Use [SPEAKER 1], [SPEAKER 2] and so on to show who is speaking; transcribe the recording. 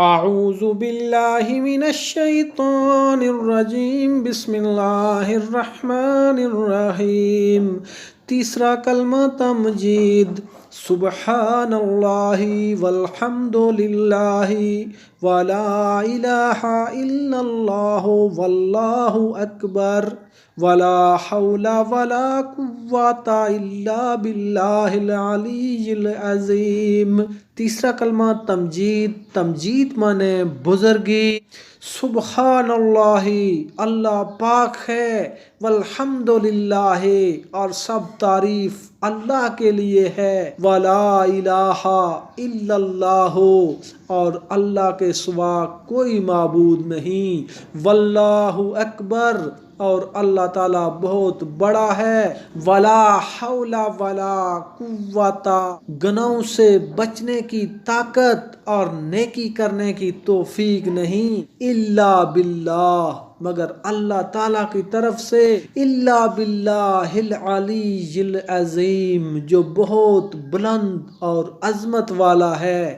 [SPEAKER 1] اعوذ باللہ من الشیطان الرجیم، بسم اللہ الرحمن الرحیم۔ تیسرا کلمہ تمجید، سبحان اللہ والحمد للہ ولا الہ الا اللہ واللہ اکبر ولا حول ولا قوة الا باللہ العلی العظیم۔ تیسرا کلمہ تمجید، تمجید مانے بزرگی۔ سبحان اللہ، اللہ پاک ہے، والحمد للہ، اور سب تعریف اللہ کے لیے ہے، ولا الہ الا اللہ، اور اللہ کے سوا کوئی معبود نہیں، واللہ اکبر، اور اللہ تعالیٰ بہت بڑا ہے، ولا حول ولا قوت، گناہوں سے بچنے کی طاقت اور نیکی کرنے کی توفیق نہیں، الا باللہ، مگر اللہ تعالیٰ کی طرف سے، الا باللہ العلی العظیم، جو بہت بلند اور عظمت والا ہے۔